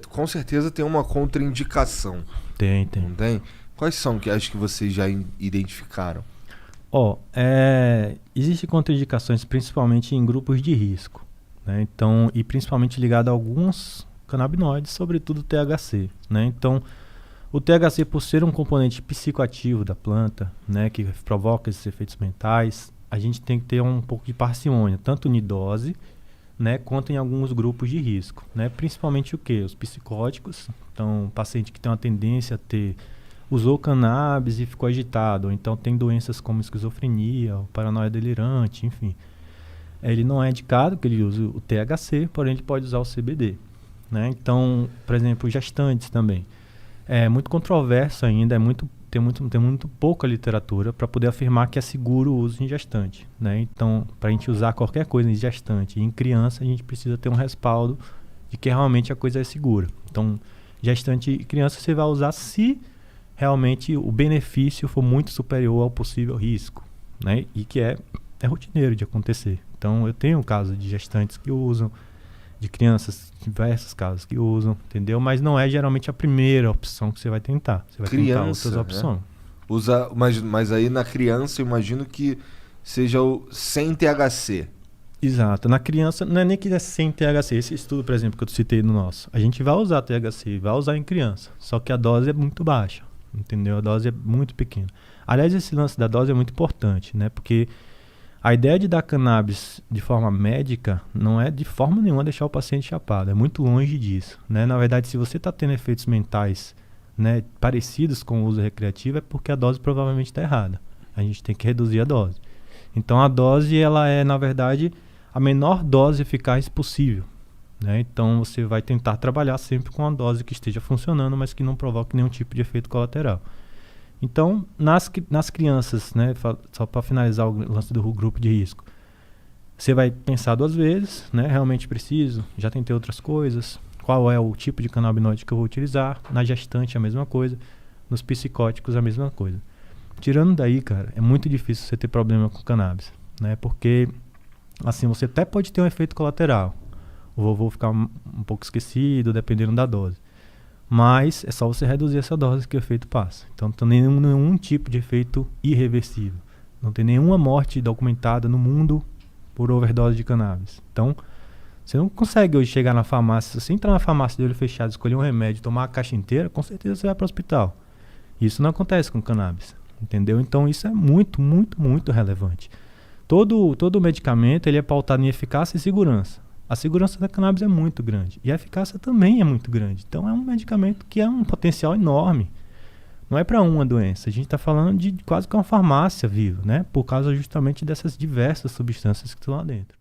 Com certeza tem uma contraindicação. Tem. Não tem? Quais são que acho que vocês já identificaram? Existem contraindicações principalmente em grupos de risco, né? Então, e principalmente ligado a alguns canabinoides, sobretudo o THC, né? Então, o THC, por ser um componente psicoativo da planta, né, que provoca esses efeitos mentais, a gente tem que ter um pouco de parcimônia, tanto em dose, né, quanto em alguns grupos de risco, né? Principalmente o quê? Os psicóticos. Então, o paciente que tem uma tendência a usou cannabis e ficou agitado, ou então tem doenças como esquizofrenia, ou paranoia delirante, enfim. Ele não é indicado que ele use o THC, porém ele pode usar o CBD, né? Então, por exemplo, gestantes também. É muito controverso ainda, tem muito pouca literatura para poder afirmar que é seguro o uso em gestante, né? Então, para a gente usar qualquer coisa em gestante e em criança, a gente precisa ter um respaldo de que realmente a coisa é segura. Então, gestante e criança você vai usar se realmente o benefício for muito superior ao possível risco, né? E que é rotineiro de acontecer. Então, eu tenho casos de gestantes que usam, de crianças, diversos casos que usam, entendeu? Mas não é geralmente a primeira opção que você vai tentar. Você vai tentar outras opções. Mas aí na criança eu imagino que seja o sem THC. Exato. Na criança, não é nem que é sem THC. Esse estudo, por exemplo, que eu citei no nosso, a gente vai usar THC, vai usar em criança. Só que a dose é muito baixa, entendeu? A dose é muito pequena. Aliás, esse lance da dose é muito importante, né? Porque a ideia de dar cannabis de forma médica não é de forma nenhuma deixar o paciente chapado. É muito longe disso, né? Na verdade, se você está tendo efeitos mentais, né, parecidos com o uso recreativo, é porque a dose provavelmente está errada. A gente tem que reduzir a dose. Então, a dose, ela é, na verdade, a menor dose eficaz possível, né? Então, você vai tentar trabalhar sempre com uma dose que esteja funcionando, mas que não provoque nenhum tipo de efeito colateral. Então, nas crianças, né, só para finalizar o lance do grupo de risco, você vai pensar 2 vezes, né, realmente preciso, já tentei outras coisas, qual é o tipo de canabinoide que eu vou utilizar, na gestante a mesma coisa, nos psicóticos a mesma coisa. Tirando daí, cara, é muito difícil você ter problema com cannabis, né, porque, assim, você até pode ter um efeito colateral, o vovô ficar um pouco esquecido, dependendo da dose. Mas é só você reduzir essa dose que o efeito passa. Então não tem nenhum tipo de efeito irreversível. Não tem nenhuma morte documentada no mundo por overdose de cannabis. Então, você não consegue hoje chegar na farmácia. Se você entrar na farmácia de olho fechado, escolher um remédio, tomar a caixa inteira, com certeza você vai para o hospital. Isso não acontece com cannabis, entendeu? Então isso é muito, muito, muito relevante. Todo medicamento ele é pautado em eficácia e segurança. A segurança da cannabis é muito grande e a eficácia também é muito grande. Então é um medicamento que é um potencial enorme. Não é para uma doença, a gente está falando de quase que uma farmácia viva, né? Por causa justamente dessas diversas substâncias que estão lá dentro.